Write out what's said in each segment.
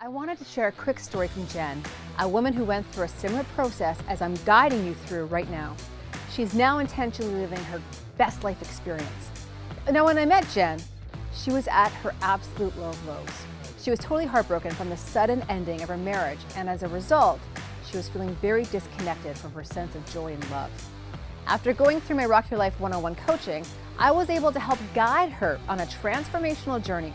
I wanted to share a quick story from Jen, a woman who went through a similar process as I'm guiding you through right now. She's now intentionally living her best life experience. Now, when I met Jen, she was at her absolute low of lows. She was totally heartbroken from the sudden ending of her marriage, and as a result, she was feeling very disconnected from her sense of joy and love. After going through my Rock Your Life 101 coaching, I was able to help guide her on a transformational journey.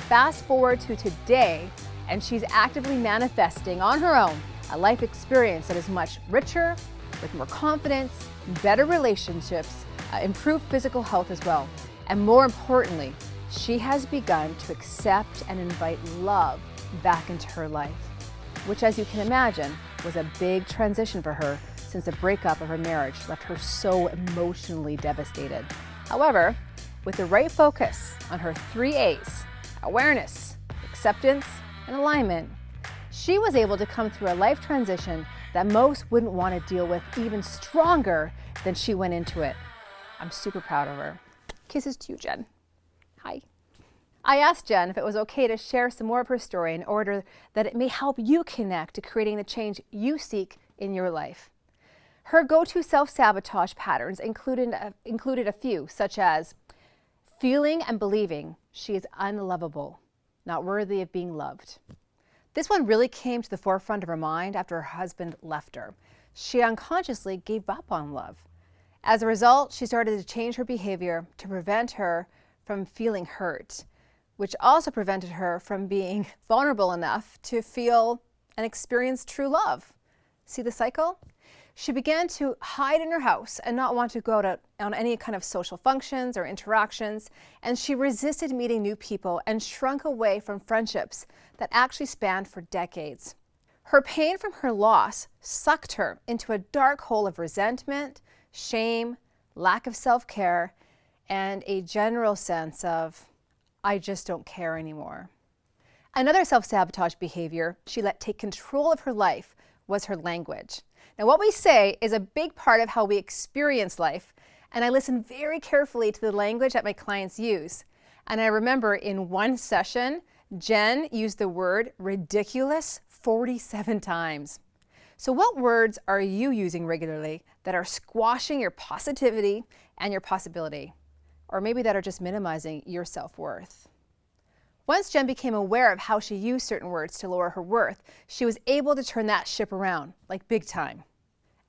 Fast forward to today, and she's actively manifesting on her own a life experience that is much richer, with more confidence, better relationships, improved physical health as well. And more importantly, she has begun to accept and invite love back into her life, which, as you can imagine, was a big transition for her since the breakup of her marriage left her so emotionally devastated. However, with the right focus on her 3 A's, awareness, acceptance, and alignment, she was able to come through a life transition that most wouldn't want to deal with even stronger than she went into it. I'm super proud of her. Kisses to you, Jen. Hi. I asked Jen if it was okay to share some more of her story in order that it may help you connect to creating the change you seek in your life. Her go-to self-sabotage patterns included a few, such as feeling and believing she is unlovable, not worthy of being loved. This one really came to the forefront of her mind after her husband left her. She unconsciously gave up on love. As a result, she started to change her behavior to prevent her from feeling hurt, which also prevented her from being vulnerable enough to feel and experience true love. See the cycle? She began to hide in her house and not want to go out on any kind of social functions or interactions, and she resisted meeting new people and shrunk away from friendships that actually spanned for decades. Her pain from her loss sucked her into a dark hole of resentment, shame, lack of self-care, and a general sense of, I just don't care anymore. Another self-sabotage behavior she let take control of her life was her language. Now, what we say is a big part of how we experience life, and I listen very carefully to the language that my clients use. And I remember in one session, Jen used the word ridiculous 47 times. So what words are you using regularly that are squashing your positivity and your possibility? Or maybe that are just minimizing your self-worth? Once Jen became aware of how she used certain words to lower her worth, she was able to turn that ship around, like big time.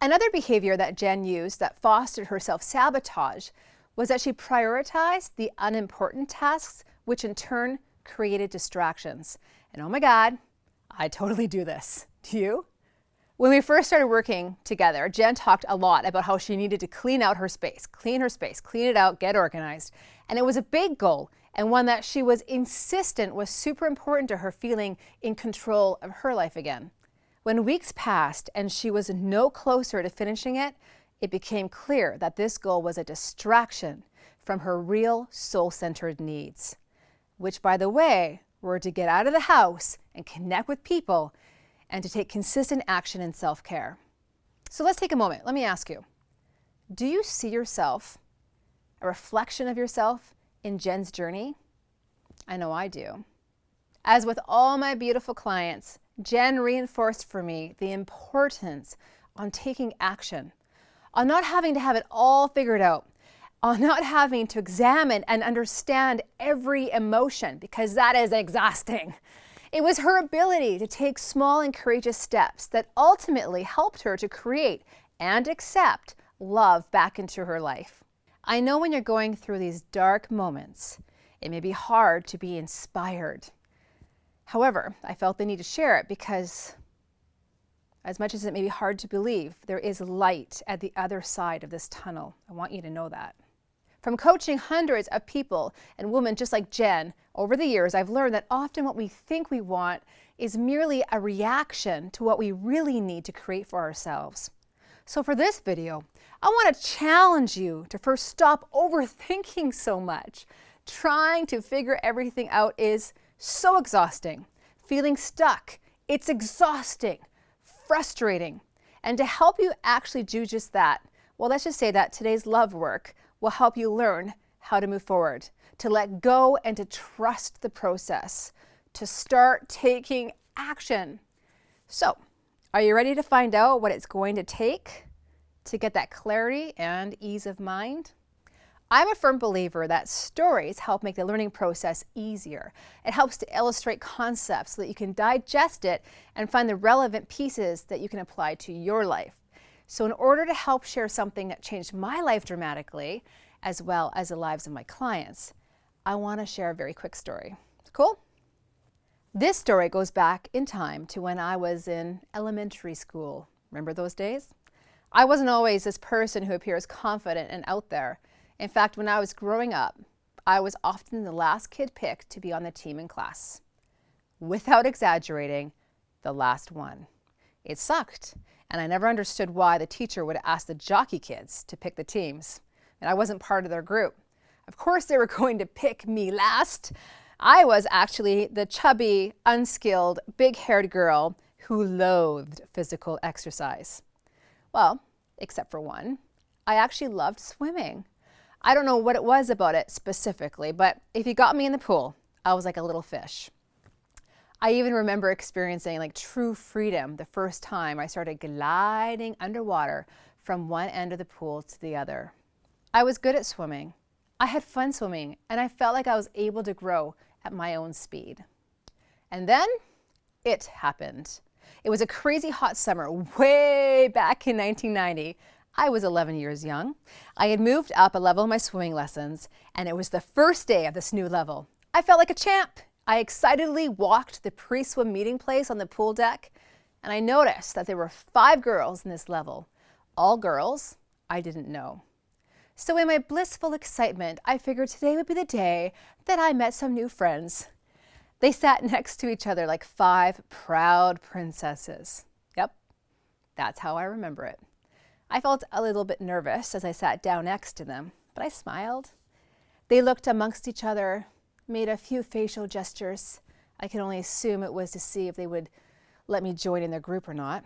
Another behavior that Jen used that fostered her self-sabotage was that she prioritized the unimportant tasks, which in turn created distractions. And oh my God, I totally do this. Do you? When we first started working together, Jen talked a lot about how she needed to clean out her space, clean it out, get organized. And it was a big goal, and one that she was insistent was super important to her feeling in control of her life again. When weeks passed and she was no closer to finishing it, it became clear that this goal was a distraction from her real soul-centered needs, which, by the way, were to get out of the house and connect with people and to take consistent action in self-care. So let's take a moment. Let me ask you, do you see yourself, a reflection of yourself, in Jen's journey? I know I do. As with all my beautiful clients, Jen reinforced for me the importance on taking action, on not having to have it all figured out, on not having to examine and understand every emotion, because that is exhausting. It was her ability to take small and courageous steps that ultimately helped her to create and accept love back into her life. I know when you're going through these dark moments, it may be hard to be inspired. However, I felt the need to share it because, as much as it may be hard to believe, there is light at the other side of this tunnel. I want you to know that. From coaching hundreds of people and women just like Jen over the years, I've learned that often what we think we want is merely a reaction to what we really need to create for ourselves. So for this video, I want to challenge you to first stop overthinking so much. Trying to figure everything out is so exhausting. Feeling stuck, it's exhausting, frustrating. And to help you actually do just that, well, let's just say that today's love work will help you learn how to move forward, to let go and to trust the process, to start taking action. So, are you ready to find out what it's going to take to get that clarity and ease of mind? I'm a firm believer that stories help make the learning process easier. It helps to illustrate concepts so that you can digest it and find the relevant pieces that you can apply to your life. So in order to help share something that changed my life dramatically, as well as the lives of my clients, I want to share a very quick story. Cool? This story goes back in time to when I was in elementary school. Remember those days? I wasn't always this person who appears confident and out there. In fact, when I was growing up, I was often the last kid picked to be on the team in class. Without exaggerating, the last one. It sucked, and I never understood why the teacher would ask the jockey kids to pick the teams, and I wasn't part of their group. Of course they were going to pick me last. I was actually the chubby, unskilled, big-haired girl who loathed physical exercise. Well, except for one. I actually loved swimming. I don't know what it was about it specifically, but if you got me in the pool, I was like a little fish. I even remember experiencing like true freedom the first time I started gliding underwater from one end of the pool to the other. I was good at swimming. I had fun swimming, and I felt like I was able to grow at my own speed. And then it happened. It was a crazy hot summer way back in 1990. I was 11 years young. I had moved up a level in my swimming lessons, and it was the first day of this new level. I felt like a champ. I excitedly walked the pre-swim meeting place on the pool deck, and I noticed that there were 5 girls in this level. All girls I didn't know. So in my blissful excitement, I figured today would be the day that I met some new friends. They sat next to each other like 5 proud princesses. Yep, that's how I remember it. I felt a little bit nervous as I sat down next to them, but I smiled. They looked amongst each other, made a few facial gestures. I can only assume it was to see if they would let me join in their group or not.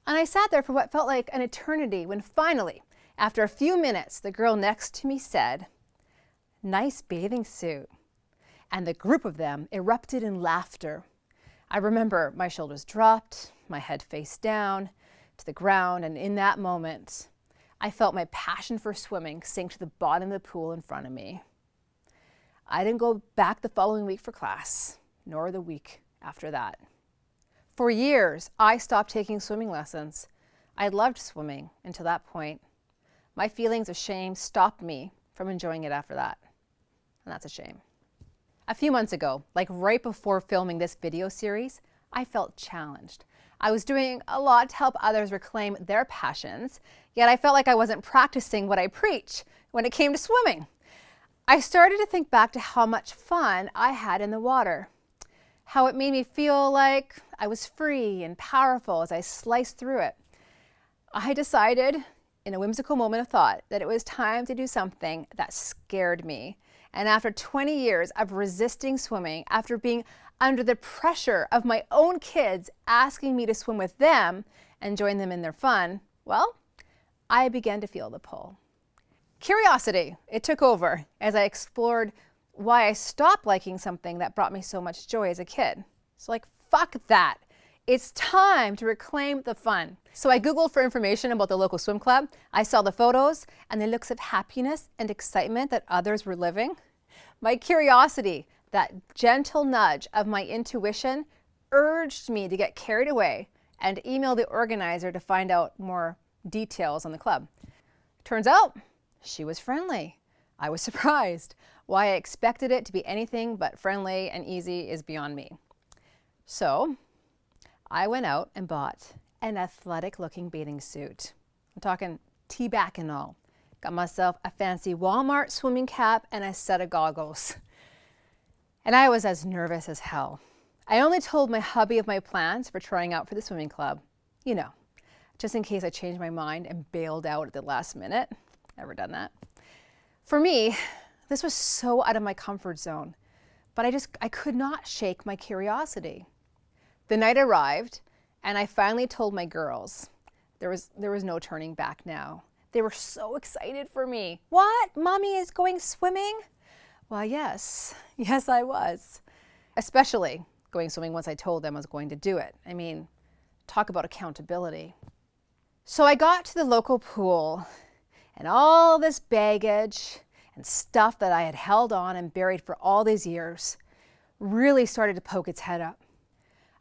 And I sat there for what felt like an eternity when finally, after a few minutes, the girl next to me said, "Nice bathing suit." And the group of them erupted in laughter. I remember my shoulders dropped, my head face down to the ground, and in that moment, I felt my passion for swimming sink to the bottom of the pool in front of me. I didn't go back the following week for class, nor the week after that. For years, I stopped taking swimming lessons. I loved swimming until that point. My feelings of shame stopped me from enjoying it after that, and that's a shame. A few months ago, like right before filming this video series, I felt challenged. I was doing a lot to help others reclaim their passions, yet I felt like I wasn't practicing what I preach when it came to swimming. I started to think back to how much fun I had in the water, how it made me feel like I was free and powerful as I sliced through it. I decided, in a whimsical moment of thought, that it was time to do something that scared me. And after 20 years of resisting swimming, after being under the pressure of my own kids asking me to swim with them and join them in their fun, well, I began to feel the pull. Curiosity, it took over as I explored why I stopped liking something that brought me so much joy as a kid. So like, fuck that. It's time to reclaim the fun. So I Googled for information about the local swim club. I saw the photos and the looks of happiness and excitement that others were living. My curiosity, that gentle nudge of my intuition, urged me to get carried away and email the organizer to find out more details on the club. Turns out, she was friendly. I was surprised. Why I expected it to be anything but friendly and easy is beyond me. So I went out and bought an athletic-looking bathing suit. I'm talking T-back and all. Got myself a fancy Walmart swimming cap and a set of goggles. And I was as nervous as hell. I only told my hubby of my plans for trying out for the swimming club. You know, just in case I changed my mind and bailed out at the last minute. Never done that. For me, this was so out of my comfort zone, but I could not shake my curiosity. The night arrived, and I finally told my girls. There was no turning back now. They were so excited for me. What? Mommy is going swimming? Well, yes, I was. Especially going swimming once I told them I was going to do it. I mean, talk about accountability. So I got to the local pool, and all this baggage and stuff that I had held on and buried for all these years really started to poke its head up.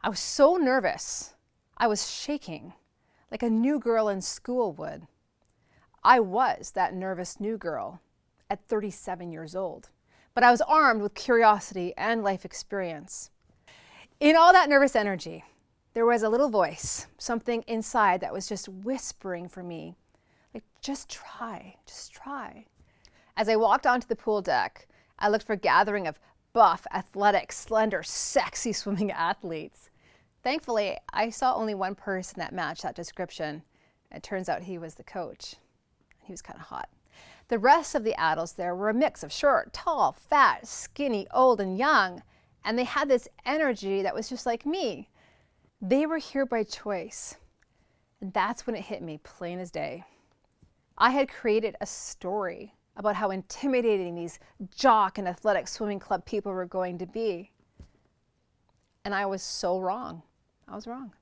I was so nervous. I was shaking like a new girl in school would. I was that nervous new girl at 37 years old, but I was armed with curiosity and life experience. In all that nervous energy, there was a little voice, something inside that was just whispering for me, like, just try, just try. As I walked onto the pool deck, I looked for a gathering of buff, athletic, slender, sexy swimming athletes. Thankfully, I saw only one person that matched that description. It turns out he was the coach. He was kind of hot. The rest of the adults there were a mix of short, tall, fat, skinny, old, and young, and they had this energy that was just like me. They were here by choice, and that's when it hit me plain as day. I had created a story about how intimidating these jock and athletic swimming club people were going to be. And I was so wrong. I was wrong.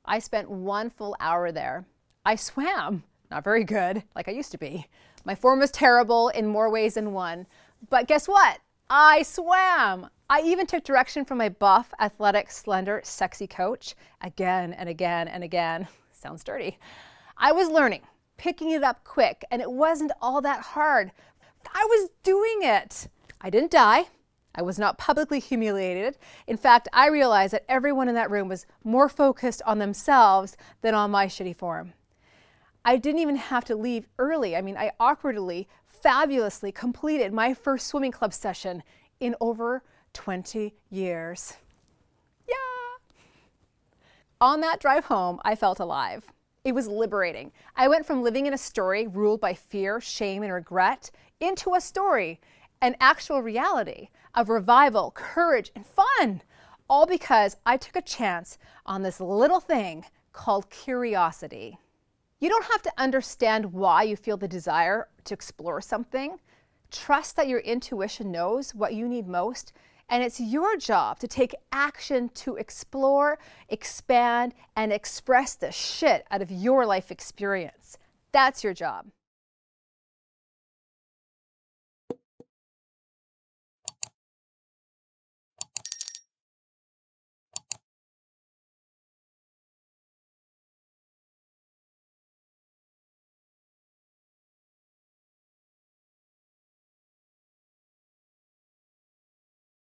I spent 1 full hour there. I swam, not very good, like I used to be. My form was terrible in more ways than one. But guess what? I swam. I even took direction from my buff, athletic, slender, sexy coach again and again and again. Sounds dirty. I was learning, picking it up quick, and it wasn't all that hard. I was doing it. I didn't die. I was not publicly humiliated. In fact, I realized that everyone in that room was more focused on themselves than on my shitty form. I didn't even have to leave early. I mean, I awkwardly, fabulously completed my first swimming club session in over 20 years. Yeah! On that drive home, I felt alive. It was liberating. I went from living in a story ruled by fear, shame, and regret into a story, an actual reality of revival, courage, and fun, all because I took a chance on this little thing called curiosity. You don't have to understand why you feel the desire to explore something. Trust that your intuition knows what you need most, and it's your job to take action to explore, expand, and express the shit out of your life experience. That's your job.